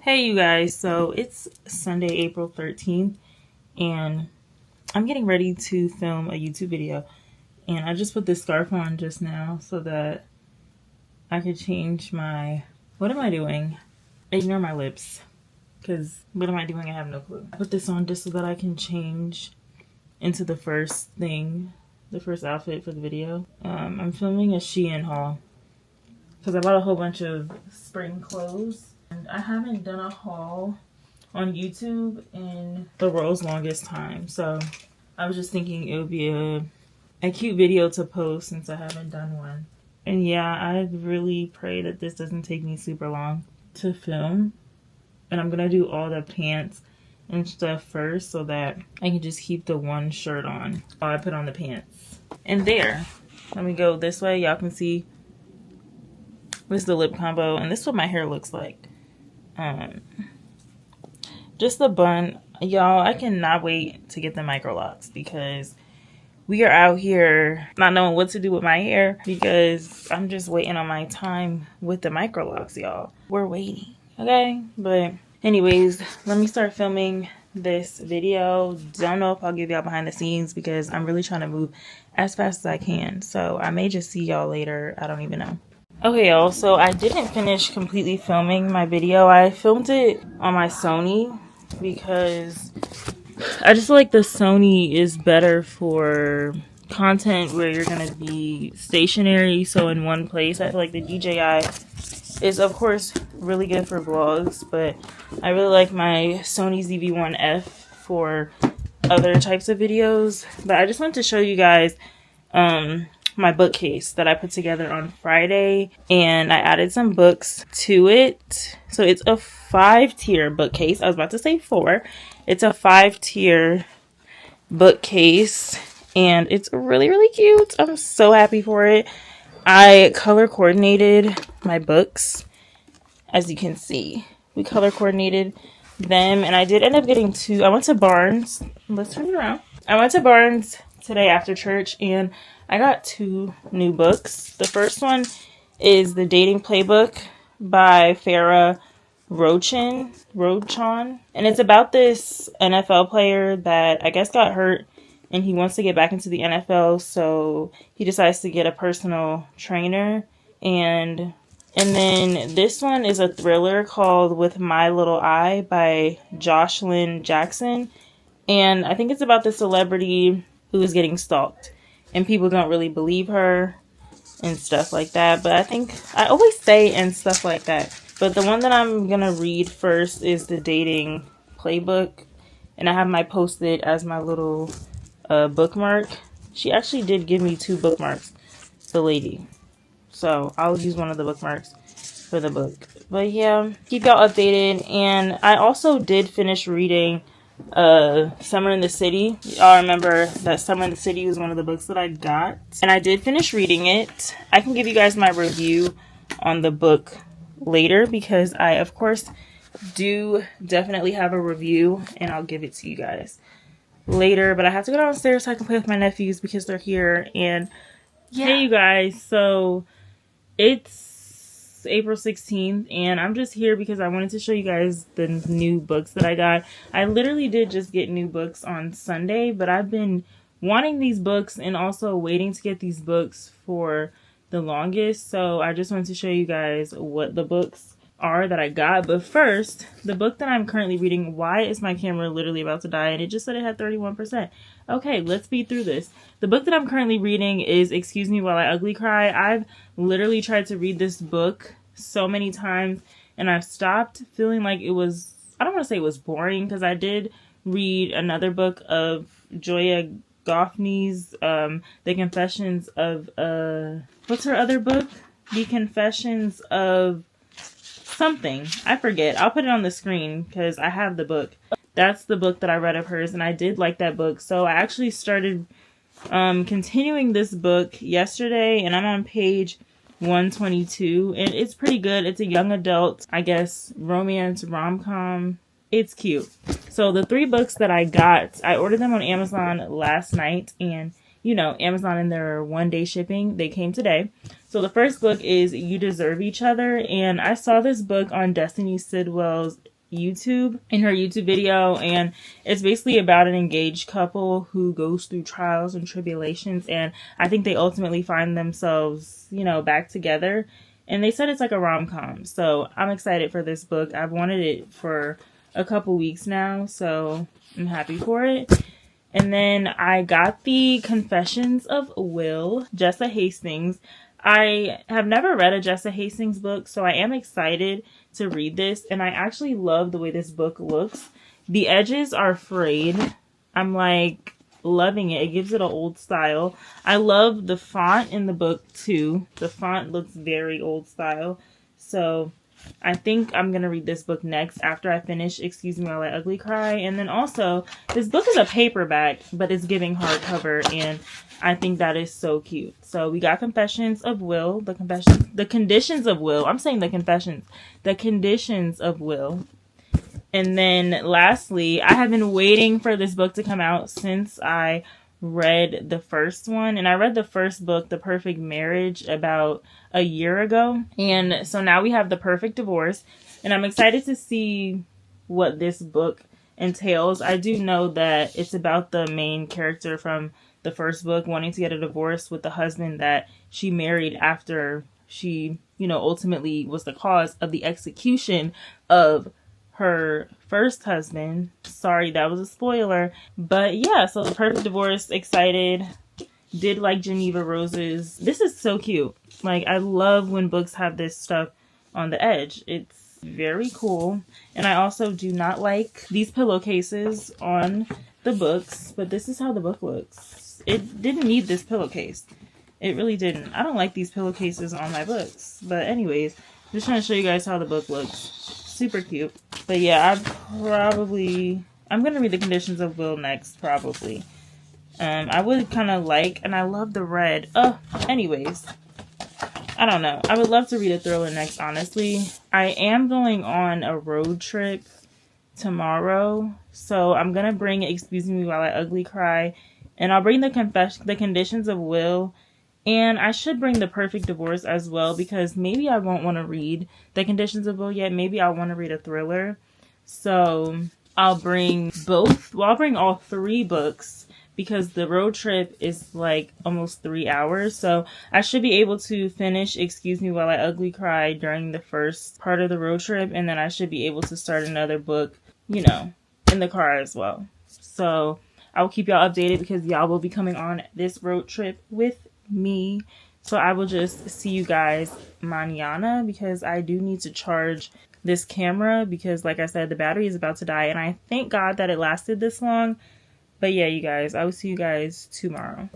Hey you guys, so it's Sunday, April 13th, and I'm getting ready to film a YouTube video. And I just put this scarf on just now so that I could change my... What am I doing? Ignore my lips, because what am I doing? I have no clue. I put this on just so that I can change into the first outfit for the video. I'm filming a Shein haul, because I bought a whole bunch of spring clothes. And I haven't done a haul on YouTube in the world's longest time. So I was just thinking it would be a cute video to post since I haven't done one. And yeah, I really pray that this doesn't take me super long to film. And I'm going to do all the pants and stuff first so that I can just keep the one shirt on while I put on the pants. And there, let me go this way. Y'all can see this is the lip combo. And this is what my hair looks like. Just the bun. Y'all, I cannot wait to get the micro locks because we are out here not knowing what to do with my hair because I'm just waiting on my time with the micro locks, y'all. We're waiting, okay? But anyways, let me start filming this video. Don't know if I'll give y'all behind the scenes because I'm really trying to move as fast as I can. So I may just see y'all later. I don't even know. Okay, y'all, so I didn't finish completely filming my video. I filmed it on my Sony because I just feel like the Sony is better for content where you're going to be stationary, so in one place. I feel like the DJI is, of course, really good for vlogs, but I really like my Sony ZV-1F for other types of videos. But I just wanted to show you guys my bookcase that I put together on Friday, and I added some books to it. So it's a 5-tier bookcase. I was about to say 4. It's a 5-tier bookcase, and it's really, really cute. I'm so happy for it. I color coordinated my books. As you can see, we color coordinated them, and I did end up getting 2. I went to Barnes. Let's turn it around. I went to Barnes today after church, and I got 2 new books. The first one is The Dating Playbook by Farrah Rochon, and it's about this NFL player that I guess got hurt and he wants to get back into the NFL, so he decides to get a personal trainer. And then this one is a thriller called With My Little Eye by Jocelyn Jackson, and I think it's about the celebrity who is getting stalked. And people don't really believe her and stuff like that. But I think I always say and stuff like that. But the one that I'm going to read first is The Dating Playbook. And I have my Post-it as my little bookmark. She actually did give me 2 bookmarks, the lady. So I'll use one of the bookmarks for the book. But yeah, keep y'all updated. And I also did finish reading Summer in the City. Y'all remember that Summer in the City was one of the books that I got, and I did finish reading it. I can give you guys my review on the book later because I, of course, do definitely have a review, and I'll give it to you guys later. But I have to go downstairs so I can play with my nephews because they're here. And yeah, hey you guys, so it's April 16th, and I'm just here because I wanted to show you guys the new books that I got. I literally did just get new books on Sunday, but I've been wanting these books and also waiting to get these books for the longest, so I just wanted to show you guys what the books are that I got. But first, the book that I'm currently reading, why is my camera literally about to die? And it just said it had 31%. Okay, let's speed through this. The book that I'm currently reading is Excuse Me While I Ugly Cry. I've literally tried to read this book so many times, and I've stopped feeling like it was, I don't want to say it was boring, because I did read another book of Joya Goffney's, The Confessions of, what's her other book? The Confessions of something. I forget. I'll put it on the screen because I have the book. That's the book that I read of hers, and I did like that book. So I actually started continuing this book yesterday, and I'm on page 122, and it's pretty good. It's a young adult, I guess, romance rom-com. It's cute. So the 3 books that I got, I ordered them on Amazon last night, and you know, Amazon and their 1-day shipping, they came today. So the first book is You Deserve Each Other, and I saw this book on Destiny Sidwell's YouTube, in her YouTube video, and it's basically about an engaged couple who goes through trials and tribulations, and I think they ultimately find themselves, you know, back together. And they said it's like a rom-com, so I'm excited for this book. I've wanted it for a couple weeks now, so I'm happy for it. And then I got the Confessions of Will, Jessa Hastings. I have never read a Jessa Hastings book, so I am excited to read this. And I actually love the way this book looks. The edges are frayed. I'm like loving it. It gives it an old style. I love the font in the book too. The font looks very old style. So I think I'm going to read this book next after I finish Excuse Me While I Ugly Cry. And then also, this book is a paperback, but it's giving hardcover, and I think that is so cute. So we got Confessions of Will, the Conditions of Will. I'm saying the Confessions. The Conditions of Will. And then lastly, I have been waiting for this book to come out since I read the first one. And I read the first book, The Perfect Marriage, about a year ago. And so now we have The Perfect Divorce. And I'm excited to see what this book entails. I do know that it's about the main character from the first book wanting to get a divorce with the husband that she married after she, you know, ultimately was the cause of the execution of her first husband. Sorry, that was a spoiler. But yeah, so The Perfect Divorce, excited. Did like Geneva Roses. This is so cute. Like, I love when books have this stuff on the edge. It's very cool. And I also do not like these pillowcases on the books, but this is how the book looks. It didn't need this pillowcase. It really didn't. I don't like these pillowcases on my books. But anyways, just trying to show you guys how the book looks. Super cute. But yeah, I'm going to read The Conditions of Will next, probably. I would kind of like, and I love the red. Anyways, I don't know. I would love to read a thriller next, honestly. I am going on a road trip tomorrow, so I'm going to bring Excuse Me While I Ugly Cry, and I'll bring the Conditions of Will, and I should bring The Perfect Divorce as well, because maybe I won't want to read The Conditions of Will yet. Maybe I'll want to read a thriller. So I'll bring both. Well, I'll bring all three books, because the road trip is like almost 3 hours. So I should be able to finish Excuse Me While I Ugly Cry during the first part of the road trip. And then I should be able to start another book, you know, in the car as well. So I will keep y'all updated, because y'all will be coming on this road trip with me. So I will just see you guys mañana, because I do need to charge this camera, because like I said, the battery is about to die, and I thank God that it lasted this long. But yeah, you guys, I will see you guys tomorrow.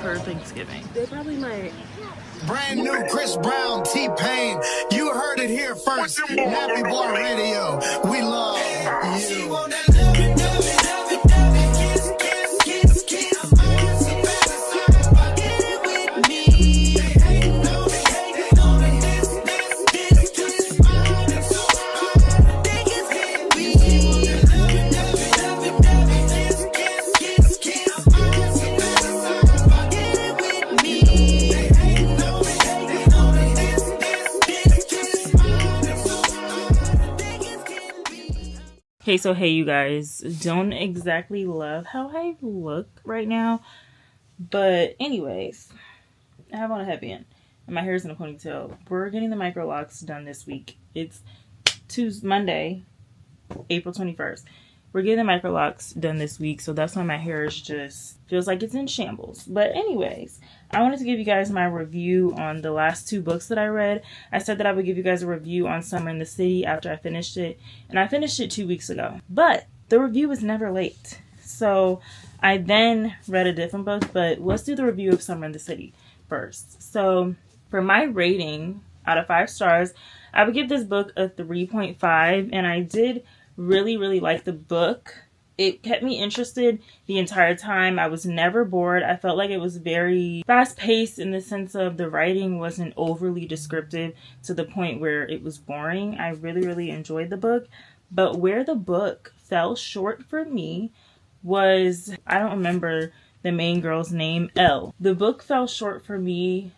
for Thanksgiving. They probably might. Brand new Chris Brown, T-Pain. You heard it here first. Nappy Boy Radio. We love you. Okay, so hey you guys, don't exactly love how I look right now, but anyways, I have on a headband and my hair is in a ponytail. We're getting the micro locks done this week. It's Monday, April 21st. We're getting the micro locks done this week, so that's why my hair is just feels like it's in shambles. But anyways, I wanted to give you guys my review on the last 2 books that I read. I said that I would give you guys a review on Summer in the City after I finished it, and I finished it 2 weeks ago. But the review was never late, so I then read a different book. But let's do the review of Summer in the City first. So for my rating out of 5 stars, I would give this book a 3.5, and I did really like the book. It kept me interested the entire time. I was never bored. I felt like it was very fast-paced in the sense of the writing wasn't overly descriptive to the point where it was boring. I really enjoyed the book. But where the book fell short for me was, I don't remember the main girl's name, Elle. The book fell short for me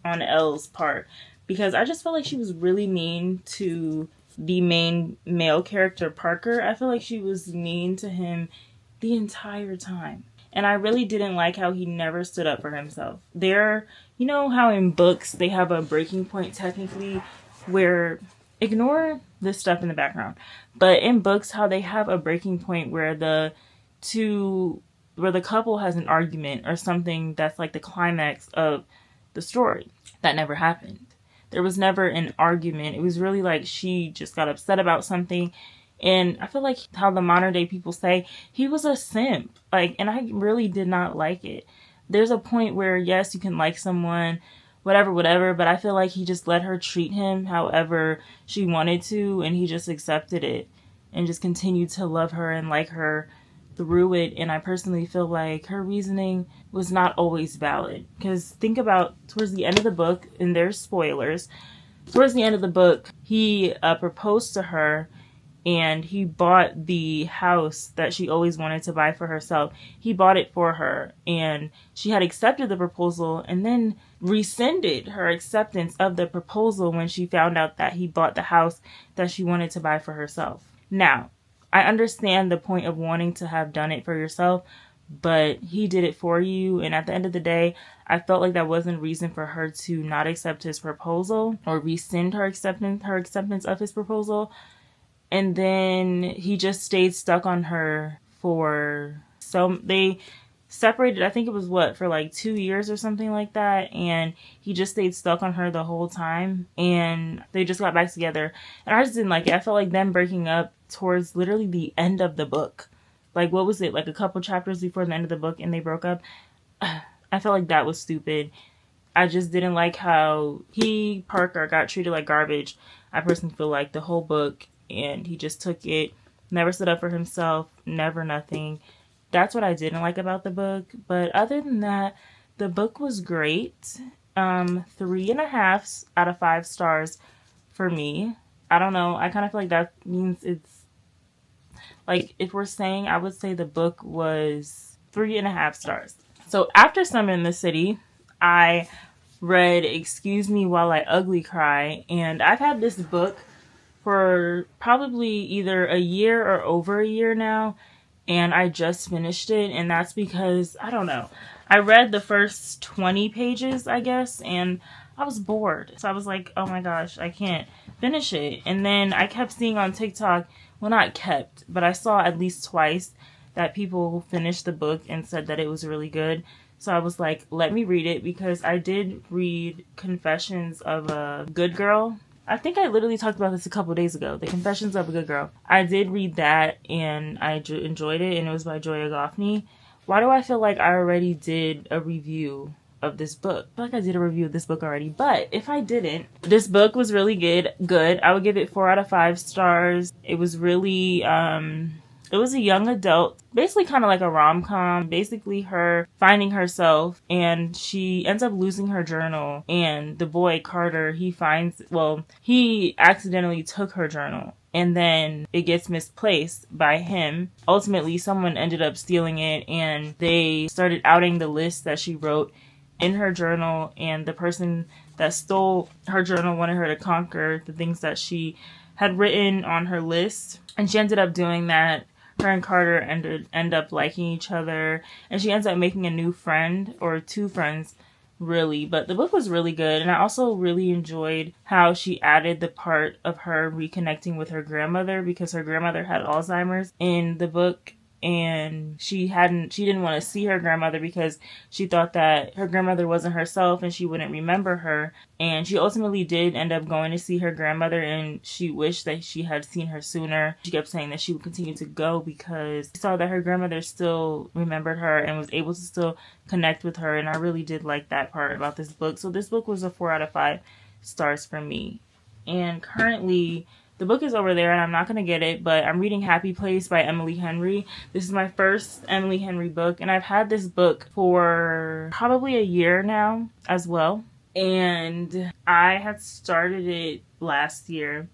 on Elle's part because I just felt like she was really mean to the main male character, Parker. I feel like she was mean to him the entire time. And I really didn't like how he never stood up for himself. You know how in books they have a breaking point technically where, ignore this stuff in the background, but in books how they have a breaking point where the couple has an argument or something that's like the climax of the story. That never happened. There was never an argument. It was really like she just got upset about something. And I feel like how the modern day people say, he was a simp. And I really did not like it. There's a point where, yes, you can like someone, whatever, but I feel like he just let her treat him however she wanted to, and he just accepted it and just continued to love her and like her through it. And I personally feel like her reasoning was not always valid, because think about towards the end of the book, and there's spoilers, towards the end of the book he proposed to her and he bought the house that she always wanted to buy for herself. He bought it for her, and she had accepted the proposal and then rescinded her acceptance of the proposal when she found out that he bought the house that she wanted to buy for herself. Now, I understand the point of wanting to have done it for yourself, but he did it for you. And at the end of the day, I felt like that wasn't reason for her to not accept his proposal or rescind her acceptance of his proposal. And then he just stayed stuck on her they separated, I think it was for like 2 years or something like that. And he just stayed stuck on her the whole time. And they just got back together. And I just didn't like it. I felt like them breaking up towards literally the end of the book. Like, what was it? Like a couple chapters before the end of the book and they broke up. I felt like that was stupid. I just didn't like how Parker, got treated like garbage. I personally feel like the whole book, and he just took it, never stood up for himself, never nothing. That's what I didn't like about the book. But other than that, the book was great. 3.5 out of 5 stars for me. I don't know. I kind of feel like that means it's like, if we're saying, I would say the book was 3.5 stars. So after Summer in the City, I read Excuse Me While I Ugly Cry. And I've had this book for probably either a year or over a year now. And I just finished it. And that's because, I don't know, I read the first 20 pages, I guess, and I was bored. So I was like, oh my gosh, I can't finish it. And then I kept seeing on TikTok, well, not kept, but I saw at least twice that people finished the book and said that it was really good. So I was like, let me read it, because I did read Confessions of a Good Girl. I think I literally talked about this a couple days ago. The Confessions of a Good Girl. I did read that and I enjoyed it, and it was by Joya Goffney. why do I feel like I already did a review of this book? I feel like I did a review of this book already, but if I didn't, this book was really good. I would give it 4 out of 5 stars. It was really, it was a young adult, basically kind of like a rom-com, basically her finding herself, and she ends up losing her journal, and the boy, Carter, he accidentally took her journal, and then it gets misplaced by him. Ultimately, someone ended up stealing it, and they started outing the list that she wrote in her journal, and the person that stole her journal wanted her to conquer the things that she had written on her list, and she ended up doing that. Her and Carter end up liking each other, and she ends up making a new friend, or 2 friends, really. But the book was really good, and I also really enjoyed how she added the part of her reconnecting with her grandmother, because her grandmother had Alzheimer's in the book, and she didn't want to see her grandmother because she thought that her grandmother wasn't herself and she wouldn't remember her. And she ultimately did end up going to see her grandmother, and she wished that she had seen her sooner. She kept saying that she would continue to go because she saw that her grandmother still remembered her and was able to still connect with her. And I really did like that part about this book. So this book was a 4 out of 5 stars for me. And currently, the book is over there, and I'm not going to get it, but I'm reading Happy Place by Emily Henry. This is my first Emily Henry book, and I've had this book for probably a year now as well. And I had started it last year,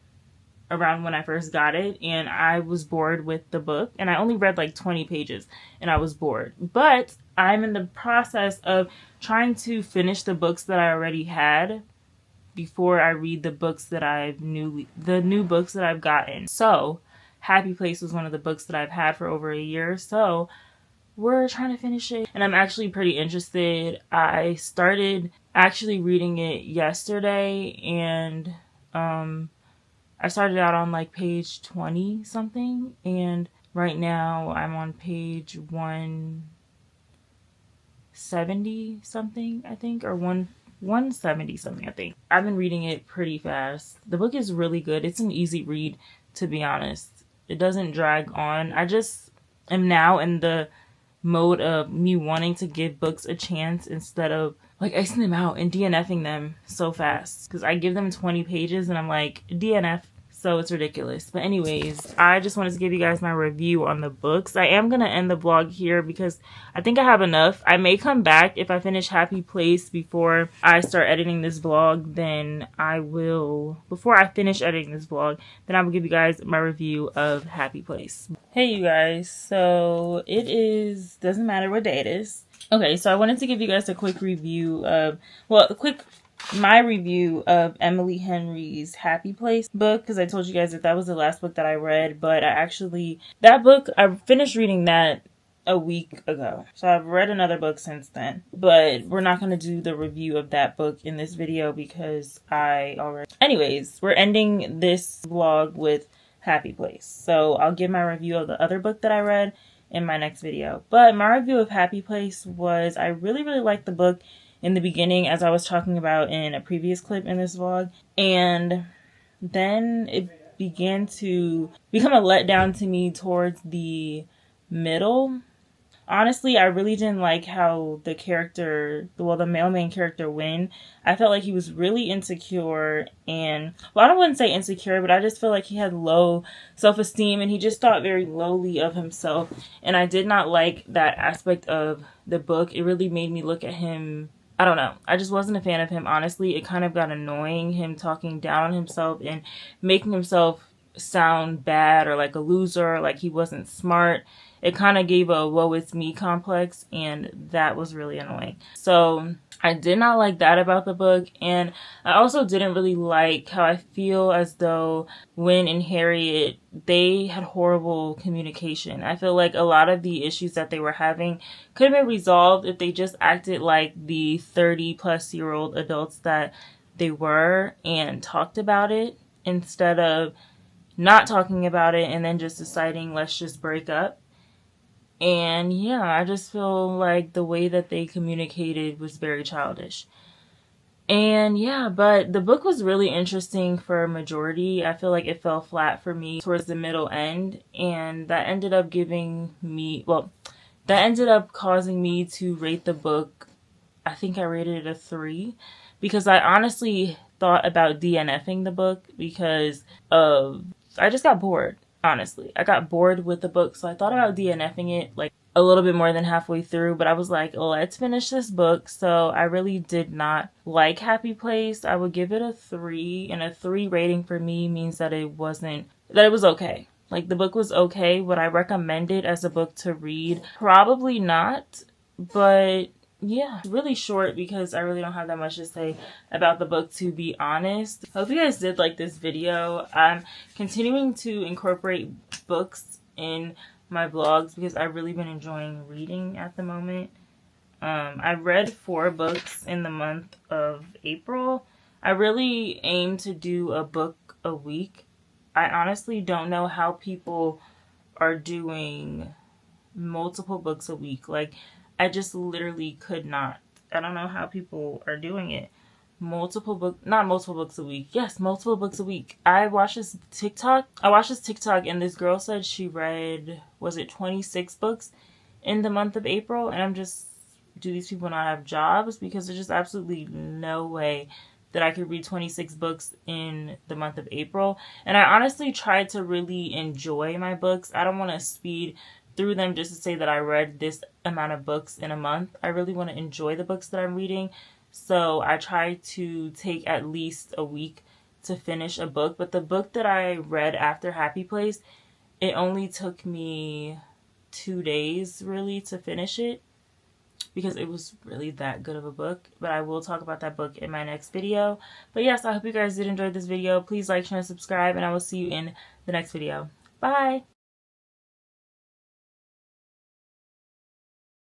around when I first got it, and I was bored with the book, and I only read like 20 pages, and I was bored. But I'm in the process of trying to finish the books that I already had before I read the books that the new books that I've gotten. So, Happy Place was one of the books that I've had for over a year, so we're trying to finish it. And I'm actually pretty interested. I started actually reading it yesterday, and I started out on like page 20 something, and right now I'm on page 170 something, I think, or 170 something, I think. I've been reading it pretty fast. The book is really good. It's an easy read, to be honest. It doesn't drag on. I just am now in the mode of me wanting to give books a chance instead of like icing them out and DNFing them so fast. Because I give them 20 pages and I'm like, DNF. So it's ridiculous. But anyways, I just wanted to give you guys my review on the books. I am going to end the vlog here because I think I have enough. I may come back if I finish Happy Place before I start editing this vlog. Then I will, before I finish editing this vlog, then I will give you guys my review of Happy Place. Hey you guys, so it is, doesn't matter what day it is. Okay, so I wanted to give you guys a quick review of, my review of Emily Henry's Happy Place book, because I told you guys that was the last book that I read, but I finished reading that a week ago. So I've read another book since then, but we're not going to do the review of that book in this video because anyways, we're ending this vlog with Happy Place. So I'll give my review of the other book that I read in my next video. But my review of Happy Place was, I really, really liked the book in the beginning, as I was talking about in a previous clip in this vlog, and then it began to become a letdown to me towards the middle. Honestly, I really didn't like how the male main character, Win, I felt like he was really insecure, and, I wouldn't say insecure, but I just feel like he had low self-esteem, and he just thought very lowly of himself, and I did not like that aspect of the book. It really made me look at him, I don't know. I just wasn't a fan of him, honestly. It kind of got annoying, him talking down on himself and making himself sound bad or like a loser, like he wasn't smart. It kind of gave a woe it's me complex, and that was really annoying. So I did not like that about the book, and I also didn't really like how I feel as though Win and Harriet, they had horrible communication. I feel like a lot of the issues that they were having could have been resolved if they just acted like the 30-plus-year-old adults that they were and talked about it instead of not talking about it and then just deciding let's just break up. And yeah, I just feel like the way that they communicated was very childish. And yeah, but the book was really interesting for a majority. I feel like it fell flat for me towards the middle end, and that ended up giving that ended up causing me to rate the book, I think I rated it a 3, because I honestly thought about DNFing the book because I just got bored, honestly. I got bored with the book, so I thought about DNFing it like a little bit more than halfway through, but I was like, let's finish this book. So I really did not like Happy Place. I would give it a 3, and a 3 rating for me means that it was okay. Like, the book was okay. Would I recommend it as a book to read? Probably not, but yeah, really short because I really don't have that much to say about the book, to be honest. Hope you guys did like this video. I'm continuing to incorporate books in my vlogs because I've really been enjoying reading at the moment. I read 4 books in the month of April. I really aim to do a book a week. I honestly don't know how people are doing multiple books a week. Like, I just literally could not. I don't know how people are doing it. Not multiple books a week. Yes, multiple books a week. I watched this TikTok and this girl said she read, was it 26 books in the month of April? And I'm just, do these people not have jobs? Because there's just absolutely no way that I could read 26 books in the month of April. And I honestly tried to really enjoy my books. I don't want to speed through them just to say that I read this amount of books in a month. I really want to enjoy the books that I'm reading. So I try to take at least a week to finish a book. But the book that I read after Happy Place, it only took me 2 days really to finish it, because it was really that good of a book. But I will talk about that book in my next video. But yes, I hope you guys did enjoy this video. Please like, share, and subscribe, and I will see you in the next video. Bye!